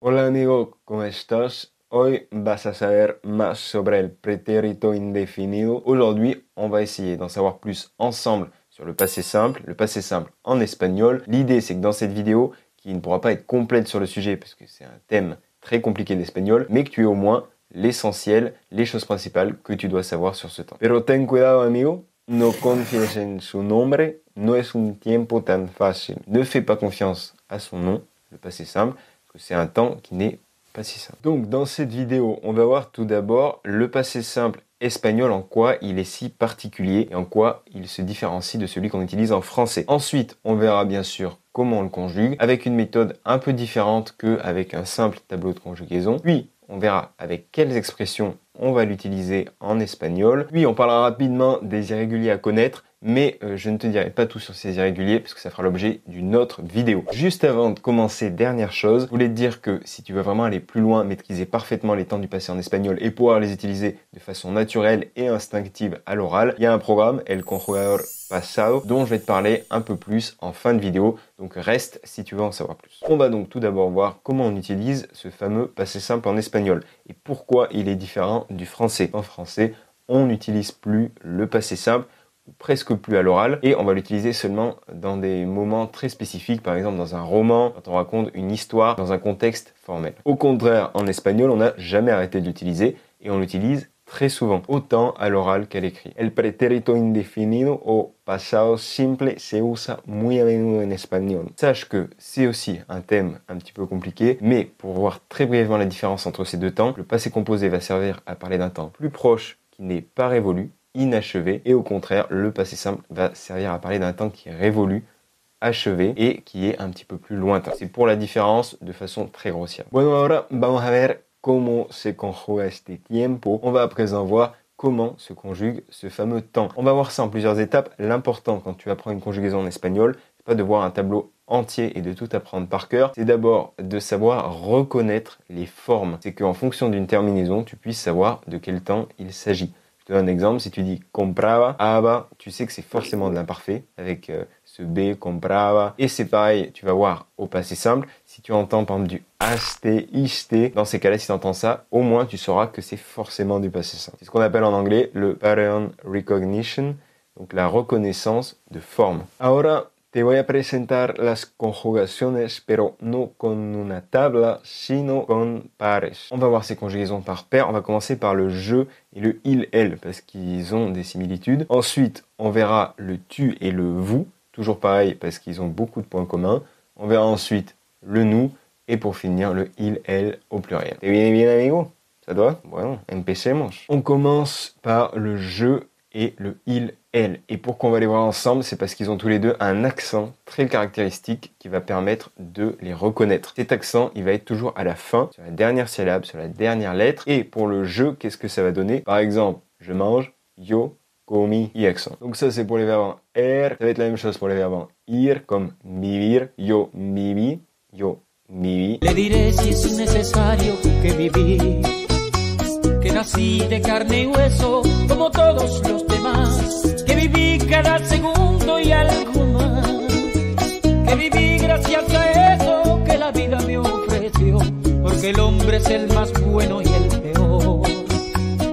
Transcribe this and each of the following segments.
Hola amigo, ¿cómo estás? Hoy vas a saber más sobre el pretérito indéfinido. Aujourd'hui, on va essayer d'en savoir plus ensemble sur le passé simple en espagnol. L'idée, c'est que dans cette vidéo, qui ne pourra pas être complète sur le sujet parce que c'est un thème très compliqué d'espagnol, mais que tu aies au moins l'essentiel, les choses principales que tu dois savoir sur ce temps. Pero ten cuidado amigo, no confies en su nombre, no es un tiempo tan fácil. Ne fais pas confiance à son nom, le passé simple, c'est un temps qui n'est pas si simple. Donc dans cette vidéo, on va voir tout d'abord le passé simple espagnol, en quoi il est si particulier et en quoi il se différencie de celui qu'on utilise en français. Ensuite, on verra bien sûr comment on le conjugue avec une méthode un peu différente qu'avec un simple tableau de conjugaison. Puis, on verra avec quelles expressions on va l'utiliser en espagnol. Puis, on parlera rapidement des irréguliers à connaître, mais je ne te dirai pas tout sur ces irréguliers parce que ça fera l'objet d'une autre vidéo. Juste avant de commencer, dernière chose, je voulais te dire que si tu veux vraiment aller plus loin, maîtriser parfaitement les temps du passé en espagnol et pouvoir les utiliser de façon naturelle et instinctive à l'oral, il y a un programme, El Conjugador Pasado, dont je vais te parler un peu plus en fin de vidéo, donc reste si tu veux en savoir plus. On va donc tout d'abord voir comment on utilise ce fameux passé simple en espagnol et pourquoi il est différent du français. En français, on n'utilise plus le passé simple, ou presque plus à l'oral, et on va l'utiliser seulement dans des moments très spécifiques, par exemple dans un roman, quand on raconte une histoire, dans un contexte formel. Au contraire, en espagnol, on n'a jamais arrêté de l'utiliser, et on l'utilise très souvent, autant à l'oral qu'à l'écrit. El pretérito indefinido o pasado simple se usa muy a menudo en espagnol. Sache que c'est aussi un thème un petit peu compliqué, mais pour voir très brièvement la différence entre ces deux temps, le passé composé va servir à parler d'un temps plus proche qui n'est pas révolu, inachevé, et au contraire, le passé simple va servir à parler d'un temps qui est révolu, achevé et qui est un petit peu plus lointain. C'est pour la différence de façon très grossière. Bueno, ahora vamos a ver cómo se conjuga este tiempo. On va à présent voir comment se conjugue ce fameux temps. On va voir ça en plusieurs étapes. L'important quand tu apprends une conjugaison en espagnol, c'est pas de voir un tableau entier et de tout apprendre par cœur, c'est d'abord de savoir reconnaître les formes. C'est qu'en fonction d'une terminaison, tu puisses savoir de quel temps il s'agit. Je te donne un exemple, si tu dis compraba, aba, tu sais que c'est forcément de l'imparfait avec ce B, compraba. Et c'est pareil, tu vas voir au passé simple, si tu entends par exemple du haste, iste, dans ces cas-là, si tu entends ça, au moins tu sauras que c'est forcément du passé simple. C'est ce qu'on appelle en anglais le pattern recognition, donc la reconnaissance de forme. Ahora, te voy a presentar las conjugaciones, pero no con una tabla, sino con pares. On va voir ces conjugaisons par paire. On va commencer par le je et le il, elle, parce qu'ils ont des similitudes. Ensuite, on verra le tu et le vous, toujours pareil, parce qu'ils ont beaucoup de points communs. On verra ensuite le nous, et pour finir, le il, elle au pluriel. ¿Te viene bien, amigo? ¿Ça doit? Bueno, empecemos. On commence par le je et le il, elle. Et pourquoi on va les voir ensemble, c'est parce qu'ils ont tous les deux un accent très caractéristique qui va permettre de les reconnaître. Cet accent, il va être toujours à la fin, sur la dernière syllabe, sur la dernière lettre. Et pour le je, qu'est-ce que ça va donner? Par exemple, je mange, yo, comí, y accent. Donc ça, c'est pour les verbes en er. Ça va être la même chose pour les verbes en ir, comme vivir, yo viví, yo viví. Le diré si es necesario que viví, que nací de carne y hueso como todos los demás, que viví cada segundo y algo más, que viví gracias a eso que la vida me ofreció, porque el hombre es el más bueno y el peor.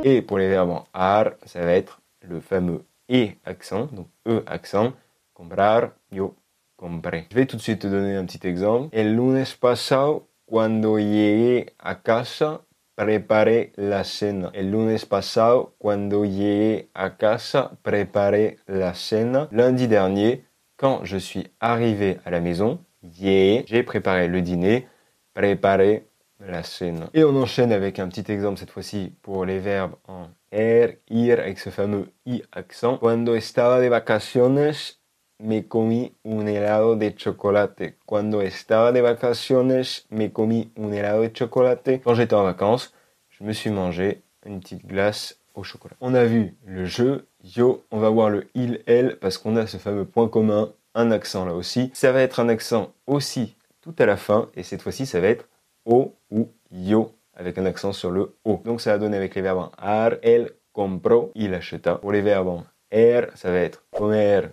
Et pour les verbes en ar, ça va être le fameux e accent, donc e accent, comprar, yo compré. Je vais tout de suite te donner un petit exemple. El lunes pasado, cuando llegué a casa, preparé la cena. El lunes pasado, cuando llegué a casa, preparé la cena. Lundi dernier, quand je suis arrivé à la maison, j'ai préparé le dîner, préparé la cena. Et on enchaîne avec un petit exemple cette fois-ci pour les verbes en ir, avec ce fameux i accent. Cuando estaba de vacaciones, me comí un helado de chocolate. Cuando estaba de vacaciones, me comí un helado de chocolate. Quand j'étais en vacances, je me suis mangé une petite glace au chocolat. On a vu le je, yo, on va voir le il, elle, parce qu'on a ce fameux point commun, un accent là aussi. Ça va être un accent aussi tout à la fin, et cette fois-ci, ça va être o ou yo, avec un accent sur le o. Donc ça va donner avec les verbes en ar, el compró, il acheta. Pour les verbes en er, ça va être comer,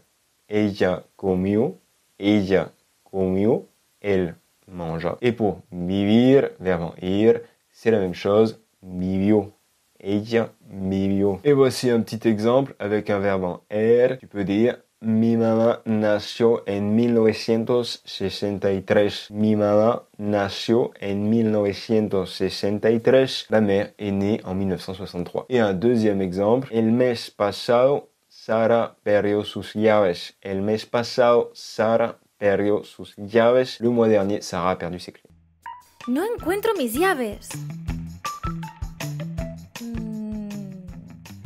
ella comió, él mangea. Et pour vivir, verbe en ir, c'est la même chose, vivió. Ella vivió. Et voici un petit exemple avec un verbe en er. Tu peux dire mi mamá nació en 1963. Mi mamá nació en 1963. La mère est née en 1963. Et un deuxième exemple. El mes pasado, Sara perdió sus llaves. El mes pasado, Sara perdió sus llaves. Le mois dernier, Sarah a perdu ses clés. No encuentro mis llaves.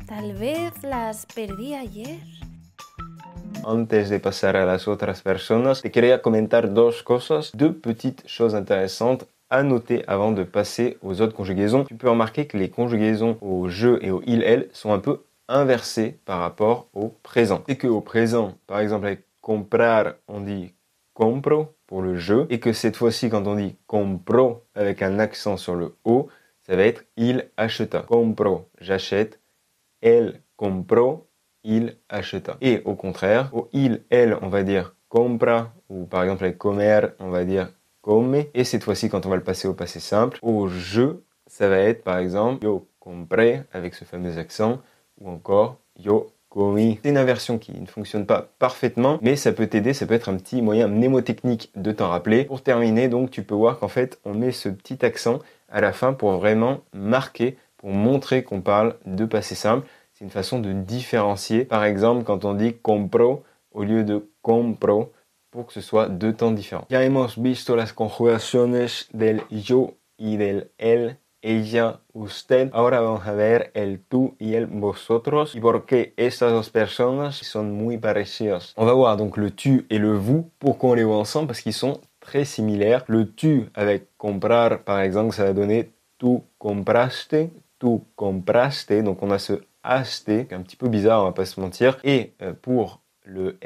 Tal vez las perdí ayer. Antes de pasar a las otras personas, te quería comentar deux petites choses intéressantes à noter avant de passer aux autres conjugaisons. Tu peux remarquer que les conjugaisons au je et au il, elle sont un peu inversées par rapport au présent. C'est qu'au présent, par exemple avec comprar, on dit compro pour le je, et que cette fois-ci, quand on dit compro avec un accent sur le o, ça va être il acheta. Compro, j'achète. Elle compró, il acheta. Et au contraire, au il, elle, on va dire compra, ou par exemple avec comer, on va dire come. Et cette fois-ci, quand on va le passer au passé simple, au je, ça va être par exemple yo compré avec ce fameux accent, ou encore yo comí. C'est une inversion qui ne fonctionne pas parfaitement, mais ça peut t'aider, ça peut être un petit moyen mnémotechnique de t'en rappeler. Pour terminer, donc, tu peux voir qu'en fait, on met ce petit accent à la fin pour vraiment marquer, pour montrer qu'on parle de passé simple. C'est une façon de différencier. Par exemple, quand on dit compro au lieu de compro, pour que ce soit deux temps différents. Ya hemos visto las conjugaciones del yo y del él, ella, usted. Ahora vamos a ver el tú y el vosotros. Y por qué estas dos personas son muy parecidas. On va voir donc le tu et le vous. Pourquoi on les voit ensemble? Parce qu'ils sont très similaires. Le tu avec comprar, par exemple, ça va donner tú compraste. Donc on a ce aste, qui est un petit peu bizarre, on va pas se mentir. Et pour le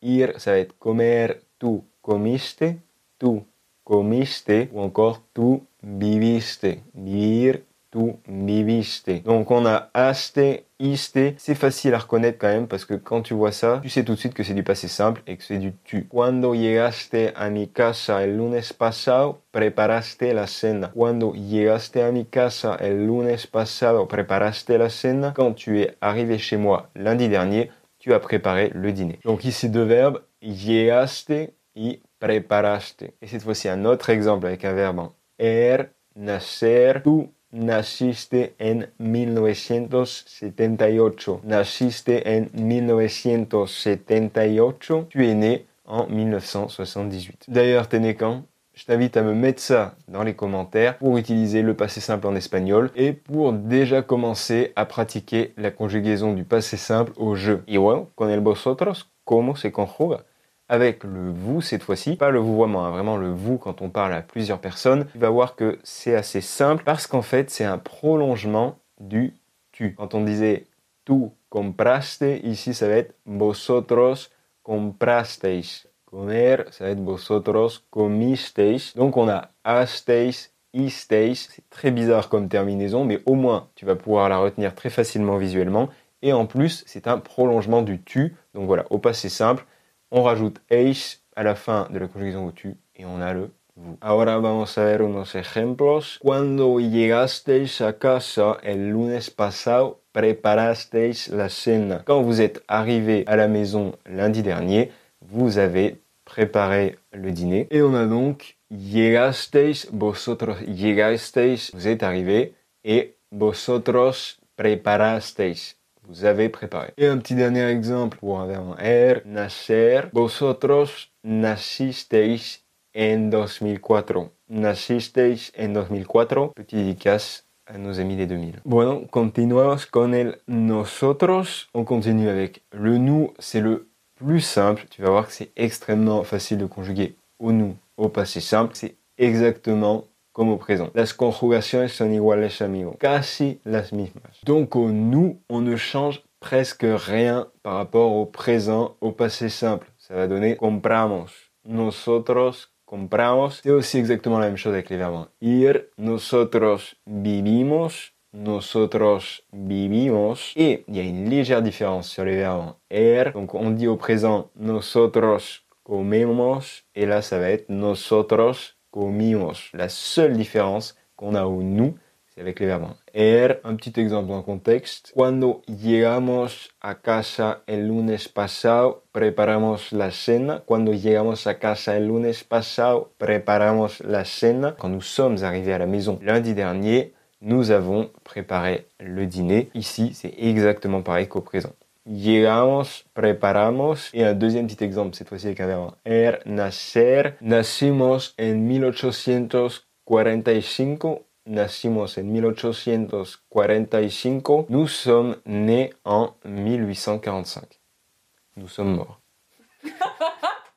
ir, ça va être comer, tú comiste, ou encore tú viviste, vivir, tú viviste. Donc on a aste, iste, c'est facile à reconnaître quand même parce que quand tu vois ça, tu sais tout de suite que c'est du passé simple et que c'est du tu. Cuando llegaste a mi casa el lunes pasado, preparaste la cena. Cuando llegaste a mi casa el lunes pasado, preparaste la cena. Quand tu es arrivé chez moi lundi dernier, tu as préparé le dîner. Donc ici deux verbes, llegaste y preparaste. Et cette fois-ci un autre exemple avec un verbe en nacer. Tu naciste en 1978. Naciste en 1978. Tu es né en 1978. D'ailleurs, t'es né quand? Je t'invite à me mettre ça dans les commentaires pour utiliser le passé simple en espagnol et pour déjà commencer à pratiquer la conjugaison du passé simple au je. Y bueno, con el vosotros, ¿cómo se conjuga? Avec le vous cette fois-ci, pas le vouvoiement, hein, vraiment le vous quand on parle à plusieurs personnes, tu vas voir que c'est assez simple parce qu'en fait c'est un prolongement du tu. Quand on disait tú compraste, ici ça va être vosotros comprasteis. Comer, ça va être vosotros comisteis. Donc on a asteis, isteis. C'est très bizarre comme terminaison, mais au moins tu vas pouvoir la retenir très facilement visuellement. Et en plus, c'est un prolongement du tu. Donc voilà, au passé simple, on rajoute eis à la fin de la conjugaison au tu et on a le vous. Ahora vamos a ver unos ejemplos. Cuando llegasteis a casa el lunes pasado, preparasteis la cena. Quand vous êtes arrivé à la maison lundi dernier, vous avez préparé le dîner. Et on a donc llegasteis, vosotros llegasteis, vous êtes arrivé, et vosotros preparasteis. Vous avez préparé. Et un petit dernier exemple pour un verbe en nacer. Vosotros nacisteis en 2004. Nacisteis en 2004. Petit dédicace à nos amis des 2000. Bueno, continuamos con el nosotros. On continue avec le nous. C'est le plus simple. Tu vas voir que c'est extrêmement facile de conjuguer au nous, au passé simple. C'est exactement comme au présent. Las conjugaciones son iguales, amigo. Casi las mismas. Donc au nous, on ne change presque rien par rapport au présent, au passé simple. Ça va donner compramos. Nosotros compramos. C'est aussi exactement la même chose avec les verbes en ir. Nosotros vivimos. Nosotros vivimos. Et il y a une légère différence sur les verbes en Donc on dit au présent nosotros comemos. Et là ça va être nosotros comimos. La seule différence qu'on a au nous, c'est avec les verbes en er. Un petit exemple en contexte. Cuando llegamos a casa el lunes pasado, preparamos la cena. Cuando llegamos a casa el lunes pasado, preparamos la cena. Quand nous sommes arrivés à la maison lundi dernier, nous avons préparé le dîner. Ici, c'est exactement pareil qu'au présent. Llegamos, preparamos. Et un deuxième petit exemple, cette fois-ci avec un verbe en er, nacer. Nacimos en 1845. Nacimos en 1845. Nous sommes nés en 1845. Nous sommes morts.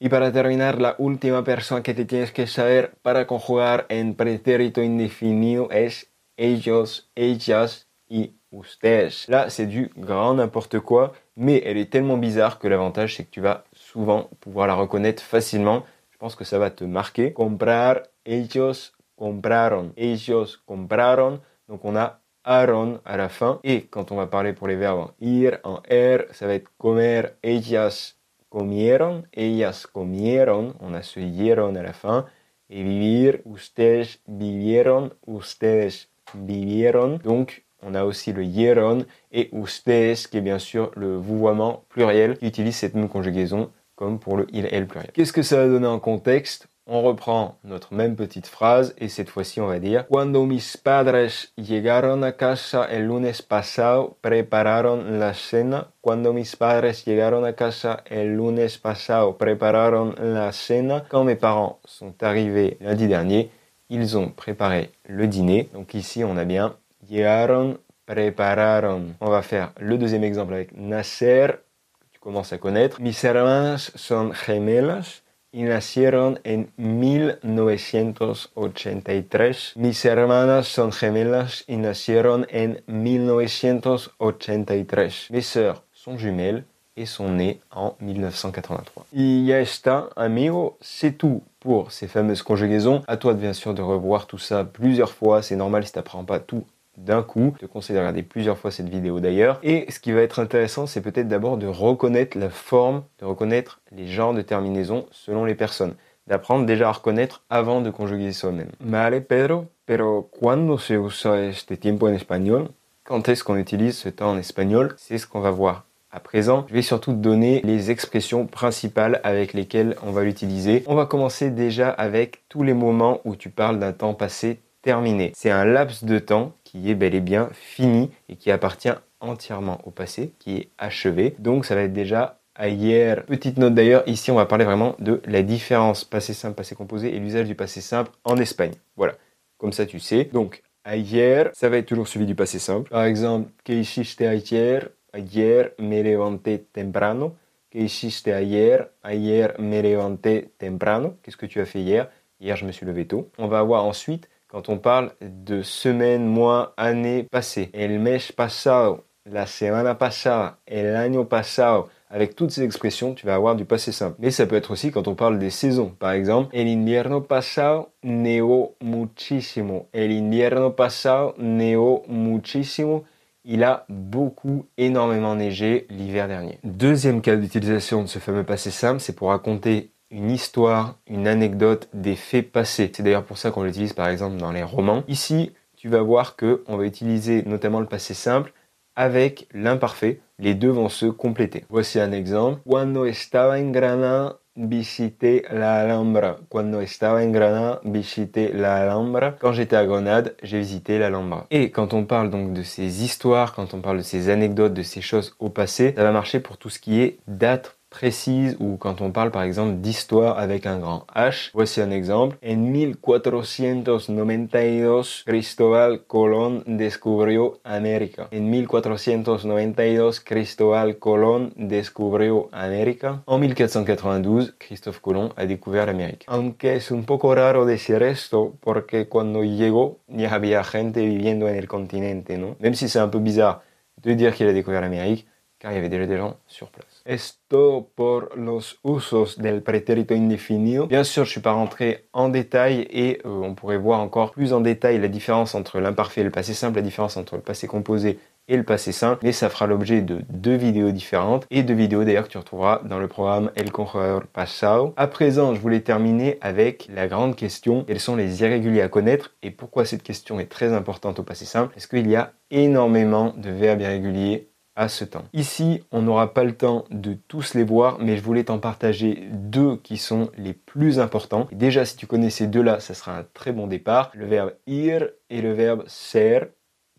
Y para terminar, la última persona que te tienes que saber para conjugar en pretérito indefinido es ellos, ellas y ustedes. Là, c'est du grand n'importe quoi, mais elle est tellement bizarre que l'avantage, c'est que tu vas souvent pouvoir la reconnaître facilement. Je pense que ça va te marquer. Comprar, ellos compraron. Ellos compraron. Donc, on a aron à la fin. Et quand on va parler pour les verbes en ir, en er, ça va être comer, ellas comieron. Ellas comieron. On a ce hieron à la fin. Et vivir, ustedes vivieron. Ustedes vivieron. Donc, on a aussi le hieron et ustedes, qui est bien sûr le vouvoiement pluriel, qui utilise cette même conjugaison comme pour le il et le pluriel. Qu'est-ce que ça va donner en contexte? On reprend notre même petite phrase et cette fois-ci on va dire Cuando mis padres llegaron a casa el lunes pasado, prepararon la cena. Cuando mis padres llegaron a casa el lunes pasado, prepararon la cena. Quand mes parents sont arrivés lundi dernier, ils ont préparé le dîner. Donc ici on a bien llegaron, prepararon. On va faire le deuxième exemple avec nacer, que tu commences à connaître. Mis hermanas son gemelas y nacieron en 1983. Mis hermanas son gemelas y nacieron en 1983. Mes sœurs sont jumelles et sont nées en 1983. Y ya está, amigo, c'est tout pour ces fameuses conjugaisons. À toi bien sûr de revoir tout ça plusieurs fois. C'est normal si tu n'apprends pas tout d'un coup. Je te conseille de regarder plusieurs fois cette vidéo d'ailleurs. Et ce qui va être intéressant, c'est peut-être d'abord de reconnaître la forme, de reconnaître les genres de terminaisons selon les personnes. D'apprendre déjà à reconnaître avant de conjuguer soi-même. Vale, Pedro, pero ¿cuándo se usa este tiempo en español? Quand est-ce qu'on utilise ce temps en espagnol? C'est ce qu'on va voir à présent. Je vais surtout te donner les expressions principales avec lesquelles on va l'utiliser. On va commencer déjà avec tous les moments où tu parles d'un temps passé terminé. C'est un laps de temps qui est bel et bien fini et qui appartient entièrement au passé, qui est achevé. Donc ça va être déjà ayer. Petite note d'ailleurs, ici on va parler vraiment de la différence passé simple, passé composé et l'usage du passé simple en Espagne. Voilà, comme ça tu sais. Donc ayer, ça va être toujours suivi du passé simple. Par exemple, ¿Qué hiciste ayer? Ayer me levanté temprano. ¿Qué hiciste ayer? Ayer me levanté temprano. Qu'est-ce que tu as fait hier? Hier je me suis levé tôt. On va avoir ensuite quand on parle de semaine, mois, année passée. El mes pasado, la semana pasada, el año pasado. Avec toutes ces expressions, tu vas avoir du passé simple. Mais ça peut être aussi quand on parle des saisons. Par exemple, el invierno pasado nevó muchísimo. El invierno pasado nevó muchísimo. Il a beaucoup, énormément neigé l'hiver dernier. Deuxième cas d'utilisation de ce fameux passé simple, c'est pour raconter une histoire, une anecdote, des faits passés. C'est d'ailleurs pour ça qu'on l'utilise par exemple dans les romans. Ici, tu vas voir qu'on va utiliser notamment le passé simple avec l'imparfait. Les deux vont se compléter. Voici un exemple. Cuando estaba en Granada, visité la Alhambra. Cuando estaba en Granada, visité la Alhambra. Quand j'étais à Grenade, j'ai visité l'Alhambra. Et quand on parle donc de ces histoires, quand on parle de ces anecdotes, de ces choses au passé, ça va marcher pour tout ce qui est date précise ou quand on parle par exemple d'histoire avec un grand H. Voici un exemple. En 1492, Cristóbal Colón descubrió América. En 1492, Cristóbal Colón descubrió América. En 1492, Christophe Colomb a découvert l'Amérique. Aunque es un poco raro decir esto porque cuando llegó ya había gente viviendo en el continente, ¿no? Même si c'est un peu bizarre de dire qu'il a découvert l'Amérique, car il y avait déjà des gens sur place. Esto por los usos del pretérito indefinido. Bien sûr, je ne suis pas rentré en détail et on pourrait voir encore plus en détail la différence entre l'imparfait et le passé simple, la différence entre le passé composé et le passé simple, mais ça fera l'objet de 2 vidéos différentes et 2 vidéos d'ailleurs que tu retrouveras dans le programme El Corredor Pasado. À présent, je voulais terminer avec la grande question, quels sont les irréguliers à connaître et pourquoi cette question est très importante au passé simple, parce qu'il y a énormément de verbes irréguliers à ce temps. Ici, on n'aura pas le temps de tous les voir, mais je voulais t'en partager 2 qui sont les plus importants. Et déjà, si tu connais ces 2-là, ça sera un très bon départ. Le verbe ir et le verbe ser.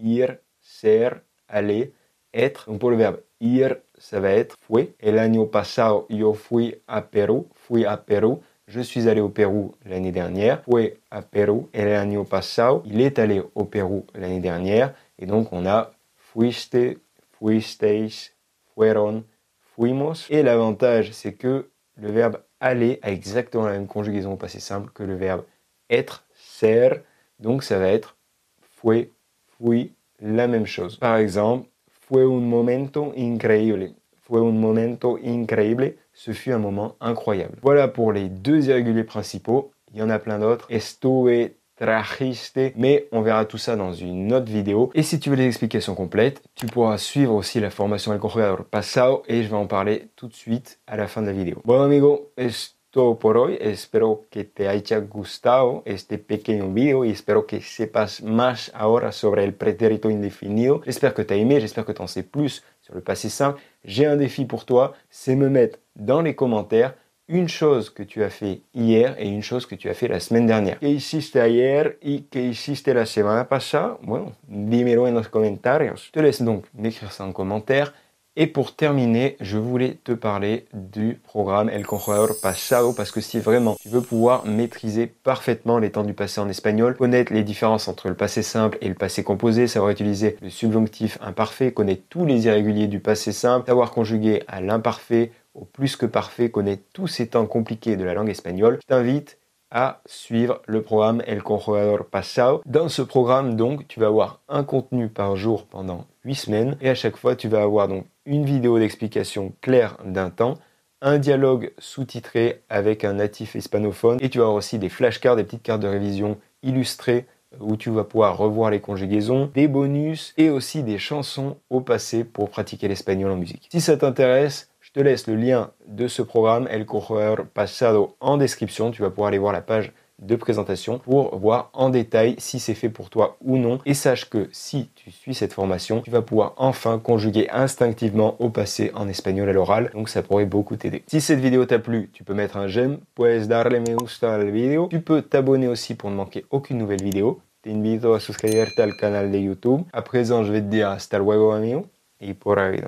Ir, ser, aller, être. Donc pour le verbe ir, ça va être fue. El año pasado yo fui a Perú. Fui a Perú. Je suis allé au Pérou l'année dernière. Fue a Perú el año pasado. Il est allé au Pérou l'année dernière. Et donc on a fuiste, fuisteis, fueron, fuimos. Et l'avantage, c'est que le verbe aller a exactement la même conjugaison au passé simple que le verbe être, ser. Donc ça va être fue, fui, la même chose. Par exemple, fue un momento increíble. Fue un momento increíble. Ce fut un moment incroyable. Voilà pour les 2 irréguliers principaux. Il y en a plein d'autres. Estuve, trajiste, mais on verra tout ça dans une autre vidéo. Et si tu veux les explications complètes, tu pourras suivre aussi la formation El Corredor Pasado et je vais en parler tout de suite à la fin de la vidéo. Bueno amigo, es todo por hoy. Espero que te haya gustado este pequeño video y espero que sepas más ahora sobre el pretérito indefinido. J'espère que tu as aimé, j'espère que tu en sais plus sur le passé simple. J'ai un défi pour toi, c'est me mettre dans les commentaires une chose que tu as fait hier et une chose que tu as fait la semaine dernière. ¿Qué hiciste ayer y qué hiciste la semana pasada? Bueno, dímelo en los comentarios. Je te laisse donc m'écrire ça en commentaire. Et pour terminer, je voulais te parler du programme El Corredor Pasado parce que si vraiment tu veux pouvoir maîtriser parfaitement les temps du passé en espagnol, connaître les différences entre le passé simple et le passé composé, savoir utiliser le subjonctif imparfait, connaître tous les irréguliers du passé simple, savoir conjuguer à l'imparfait, au plus que parfait, connaître tous ces temps compliqués de la langue espagnole, je t'invite à suivre le programme El Corredor Pasado. Dans ce programme, donc, tu vas avoir un contenu par jour pendant 8 semaines et à chaque fois, tu vas avoir donc une vidéo d'explication claire d'un temps, un dialogue sous-titré avec un natif hispanophone et tu vas avoir aussi des flashcards, des petites cartes de révision illustrées où tu vas pouvoir revoir les conjugaisons, des bonus et aussi des chansons au passé pour pratiquer l'espagnol en musique. Si ça t'intéresse, je te laisse le lien de ce programme El Corredor Pasado en description. Tu vas pouvoir aller voir la page de présentation pour voir en détail si c'est fait pour toi ou non. Et sache que si tu suis cette formation, tu vas pouvoir enfin conjuguer instinctivement au passé en espagnol à l'oral. Donc ça pourrait beaucoup t'aider. Si cette vidéo t'a plu, tu peux mettre un j'aime, puedes darle me gusta al video. Tu peux t'abonner aussi pour ne manquer aucune nouvelle vidéo. Te invito a suscribirte al canal de YouTube. À présent, je vais te dire hasta luego amigo y por habido.